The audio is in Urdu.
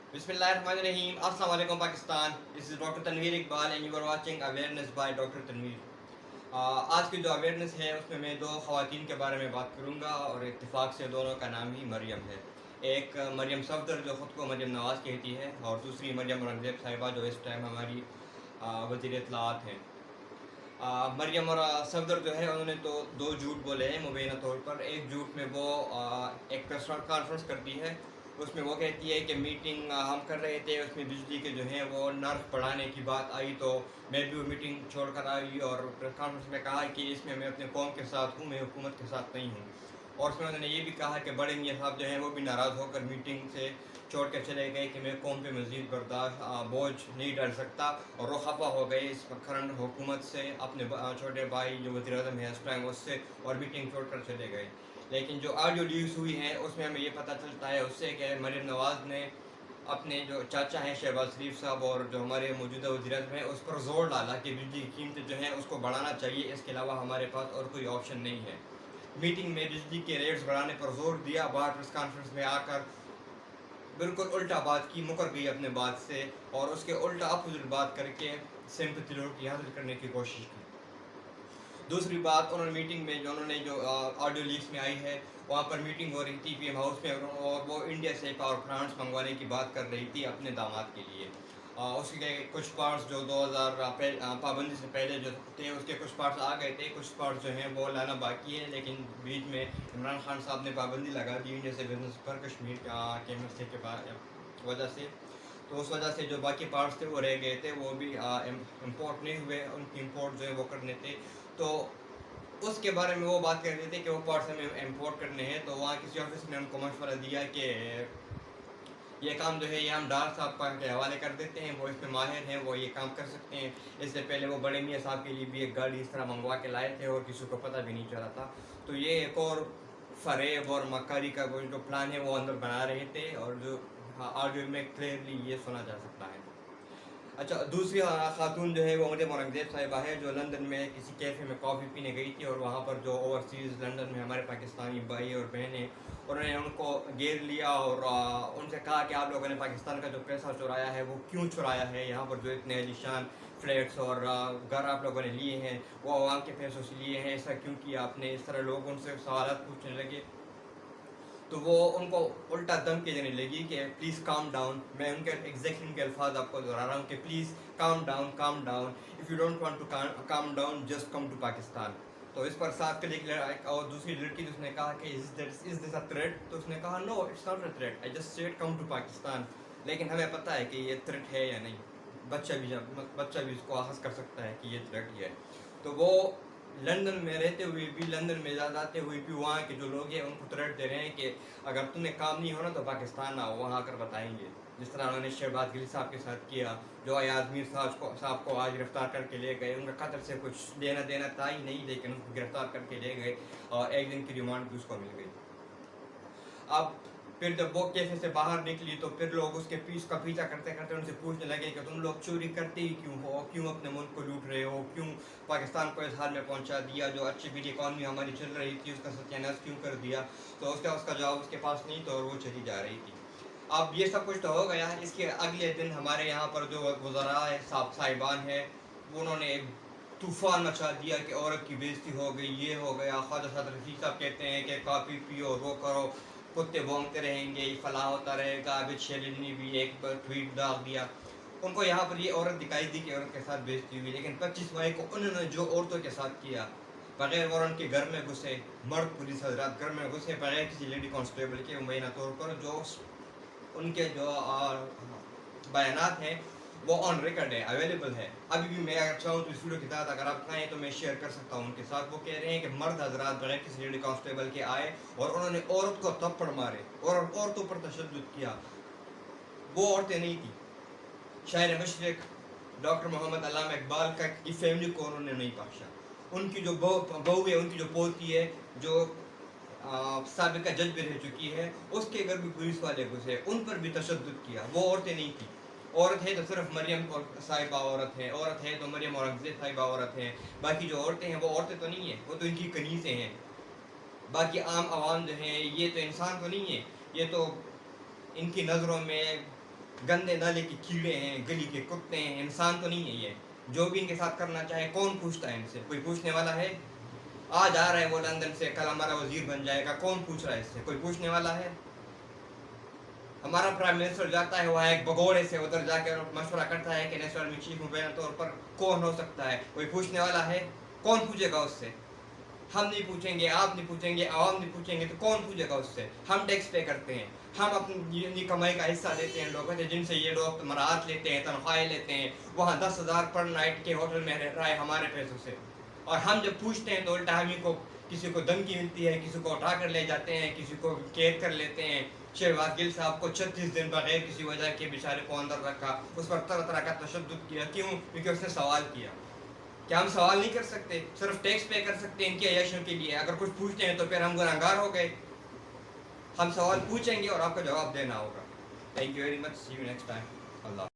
Bismillahirrahmanirrahim. Assalamu alaikum Pakistan. This is Dr. Tanveer Iqbal and you are watching Awareness by Dr. Tanveer. آج کی جو اویئرنیس ہے اس میں دو خواتین کے بارے میں بات کروں گا اور اتفاق سے دونوں کا نام ہی مریم ہے. ایک مریم صفدر جو خود کو مریم نواز کہتی ہے اور دوسری مریم اورنگزیب صاحبہ جو اس ٹائم ہماری وزیر اطلاعات ہیں. مریم اور صفدر جو ہے انہوں نے تو دو جھوٹ بولے ہیں مبینہ طور پر. ایک جھوٹ میں وہ ایک پریس کانفرنس کرتی ہے, اس میں وہ کہتی ہے کہ میٹنگ ہم کر رہے تھے, اس میں بجلی کے جو ہیں وہ نرخ بڑھانے کی بات آئی تو میں بھی وہ میٹنگ چھوڑ کر آئی اور پریس کانفرنس میں کہا کہ اس میں اپنے قوم کے ساتھ ہوں, میں حکومت کے ساتھ نہیں ہوں. اور اس میں انہوں نے یہ بھی کہا کہ بڑے میاں صاحب جو ہیں وہ بھی ناراض ہو کر میٹنگ سے چھوڑ کر چلے گئے کہ میں قوم پہ مزید برداشت بوجھ نہیں ڈال سکتا, اور وہ خفا ہو گئے اس کرنٹ حکومت سے, اپنے چھوٹے بھائی جو وزیر اعظم ہے اس ٹائم اس سے, اور میٹنگ چھوڑ کر چلے گئے. لیکن جو آڈیو لیکس ہوئی ہیں اس میں ہمیں یہ پتہ چلتا ہے اس سے کہ مریم نواز نے اپنے جو چاچا ہیں شہباز شریف صاحب اور جو ہمارے موجودہ وزیر اعظم ہیں اس پر زور ڈالا کہ بجلی کی قیمتیں جو ہیں اس کو بڑھانا چاہیے, اس کے علاوہ ہمارے پاس اور کوئی آپشن نہیں ہے. میٹنگ میں بجلی کے ریٹس بڑھانے پر زور دیا, باہر پریس کانفرنس میں آ کر بالکل الٹا بات کی, مکر گئی اپنے بات سے اور اس کے الٹا اپوزٹ بات کر کے سمپتھی لوگوں کی حاصل کرنے کی کوشش کی. دوسری بات, انہوں نے میٹنگ میں جو آڈیو لیکس میں آئی ہے وہاں پر میٹنگ ہو رہی تھی پی ایم ہاؤس میں, اور وہ انڈیا سے پاور پلانٹس منگوانے کی بات کر رہی تھی اپنے داماد کے لیے. اس کے کچھ پارٹس جو 2000 پابندی سے پہلے جو تھے اس کے کچھ پارٹس آ گئے تھے, کچھ پارٹس جو ہیں وہ لانا باقی ہے, لیکن بیچ میں عمران خان صاحب نے پابندی لگا دی انڈیا سے بزنس پر کشمیر کے مسئلے کے وجہ سے. تو اس وجہ سے جو باقی پارٹس تھے وہ رہ گئے تھے, وہ بھی امپورٹ نہیں ہوئے, ان کی امپورٹ جو ہے وہ کرنے تھے. تو اس کے بارے میں وہ بات کر رہے تھے کہ وہ پارٹس ہمیں امپورٹ کرنے ہیں. تو وہاں کسی آفس نے ان کو مشورہ دیا کہ یہ کام جو ہے یہ ہم ڈار صاحب کے حوالے کر دیتے ہیں, وہ اس میں ماہر ہیں, وہ یہ کام کر سکتے ہیں. اس سے پہلے وہ بڑے میاں صاحب کے لیے بھی ایک گاڑی اس طرح منگوا کے لائے تھے اور کسی کو پتہ بھی نہیں چلا تھا. تو یہ ایک اور فریب اور مکاری کا جو پلان ہے وہ اندر بنا رہے تھے, اور جو آڈیو میں کلیئرلی یہ سنا جا سکتا ہے. اچھا, دوسری خاتون جو ہے وہ مریم اورنگزیب صاحبہ ہے, جو لندن میں کسی کیفے میں کافی پینے گئی تھی, اور وہاں پر جو اوورسیز لندن میں ہمارے پاکستانی بھائی اور بہنیں, انہوں نے ان کو گھیر لیا اور ان سے کہا کہ آپ لوگوں نے پاکستان کا جو پیسہ چرایا ہے وہ کیوں چرایا ہے, یہاں پر جو اتنے عالیشان فلیٹس اور گھر آپ لوگوں نے لیے ہیں وہ عوام کے پیسوں سے لیے ہیں, ایسا کیوں کیا آپ نے. اس طرح لوگ ان سے سوالات پوچھنے لگے. تو وہ ان کو الٹا دھمکی دینے لگی کہ پلیز کام ڈاؤن. میں ان کے ایگزیکٹلی ان کے الفاظ آپ کو دہرا رہا ہوں کہ please calm down, calm down, if you don't want to calm down just come to Pakistan. تو اس پر ساتھ کے لیے اور دوسری لڑکی جس نے کہا کہ از دس اے تھریٹ, تو اس نے کہا no it's not a threat, I just said come to Pakistan. لیکن ہمیں پتہ ہے کہ یہ تھریٹ ہے یا نہیں, بچہ بھی اس کو آغاز کر سکتا ہے کہ یہ تھریٹ ہی ہے. تو وہ لندن میں رہتے ہوئے بھی, لندن میں جاتے ہوئے بھی وہاں کے جو لوگ ہیں ان کو تھریٹ دے رہے ہیں کہ اگر تمہیں کام نہیں ہونا تو پاکستان آؤ, وہاں آ کر بتائیں گے. جس طرح انہوں نے شہباز گل صاحب کے ساتھ کیا, جو ایاز میر صاحب کو آج گرفتار کر کے لے گئے. ان کا قتل سے کچھ دینا تھا ہی نہیں, لیکن ان کو گرفتار کر کے لے گئے اور ایک دن کی ریمانڈ بھی اس کو مل گئی. اب پھر جب وہ کیفے سے باہر نکلی تو پھر لوگ اس کے کا پیچھا کرتے کرتے ان سے پوچھنے لگے کہ تم لوگ چوری کرتے ہی کیوں ہو, کیوں اپنے ملک کو لوٹ رہے ہو, کیوں پاکستان کو اس حال میں پہنچا دیا, جو اچھی بھی اکانومی ہماری چل رہی تھی اس کا ستیہ ناش کیوں کر دیا. تو اس کا جواب اس کے پاس نہیں تھا اور وہ چلی جا رہی تھی. اب یہ سب کچھ تو ہو گیا. اس کے اگلے دن ہمارے یہاں پر جو وزراء صاحبان ہیں انہوں نے طوفان مچا دیا کہ عورت کی بےزتی ہو گئی, یہ ہو گیا. خواجہ سعد رفیق صاحب کہتے ہیں کہ کافی پیو, وہ کرو, کتے بھونکتے رہیں گے, فلاح ہوتا رہے گا. ابھی شیلن نے بھی ایک ٹویٹ ڈال دیا. ان کو یہاں پر یہ عورت دکھائی دی کہ عورت کے ساتھ بےزتی ہوئی, لیکن 25 مئی کو انہوں نے جو عورتوں کے ساتھ کیا, بغیر وارنٹ کے گھر میں گھسے, مرد پولیس حضرات گھر میں گھسے بغیر کسی لیڈی کانسٹیبل کے مبینہ طور پر, جو ان کے جو بیانات ہیں وہ آن ریکارڈ ہے, اویلیبل ہے. ابھی بھی میں اگر چاہوں تو اس ویڈیو کے ساتھ اگر آپ چاہیں تو میں شیئر کر سکتا ہوں ان کے ساتھ. وہ کہہ رہے ہیں کہ مرد حضرات بغیر کسی لیڈی کانسٹیبل کے آئے اور انہوں نے عورت کو تھپڑ مارے اور عورتوں پر تشدد کیا. وہ عورتیں نہیں تھیں. شاعر مشرق ڈاکٹر محمد علامہ اقبال کی فیملی کو انہوں نے نہیں بخشا. ان کی جو بہو ہے, ان کی جو پوتی ہے, جو سابقہ جج بھی رہ چکی ہے, اس کے گھر بھی پولیس والے گھسے, ان پر بھی تشدد کیا. وہ عورتیں نہیں تھیں. عورت ہے تو صرف مریم صاحبہ عورت ہے, عورت ہے تو مریم اورنگزیب صاحبہ عورت ہے. باقی جو عورتیں ہیں وہ عورتیں تو نہیں ہیں, وہ تو ان کی کنیزیں ہیں. باقی عام عوام جو ہیں یہ تو انسان تو نہیں ہے, یہ تو ان کی نظروں میں گندے نالے کے کیڑے ہیں, گلی کے کتے ہیں, انسان تو نہیں ہے یہ. جو بھی ان کے ساتھ کرنا چاہے, کون پوچھتا ہے ان سے؟ کوئی پوچھنے والا ہے؟ آج آ رہا ہے وہ لندن سے, کل ہمارا وزیر بن جائے گا, کون پوچھ رہا ہے اس سے؟ کوئی پوچھنے والا ہے؟ ہمارا پرائم منسٹر جاتا ہے وہاں ایک بگوڑے سے ادھر جا کے مشورہ کرتا ہے کہ نیشنل میں چیف مبینہ طور پر کون ہو سکتا ہے. کوئی پوچھنے والا ہے؟ کون پوچھے گا اس سے؟ ہم نہیں پوچھیں گے, آپ نہیں پوچھیں گے, عوام نہیں پوچھیں گے, تو کون پوچھے گا اس سے؟ ہم ٹیکس پے کرتے ہیں, ہم اپنی کمائی کا حصہ دیتے ہیں لوگوں سے, جن سے یہ لوگ تمرات لیتے ہیں, تنخواہیں لیتے ہیں. وہاں 10,000 پر نائٹ کے ہوٹل میں رہ رہا ہے ہمارے پیسوں سے. اور ہم جب پوچھتے ہیں تو الٹا ہم کو کسی کو دھمکی ملتی ہے, کسی کو اٹھا کر لے جاتے ہیں, کسی کو قید کر لیتے ہیں. شہباز گل صاحب کو 36 دن بغیر کسی وجہ کے بیچارے کو اندر رکھا, اس پر طرح طرح کا تشدد کیا. کیوں؟ کیونکہ اس نے سوال کیا. کیا ہم سوال نہیں کر سکتے؟ صرف ٹیکس پے کر سکتے ہیں ان کی عیاشیوں کے لیے؟ اگر کچھ پوچھتے ہیں تو پھر ہم گنہگار ہو گئے. ہم سوال پوچھیں گے اور آپ کو جواب دینا ہوگا. Thank you very much, see you next time. Allah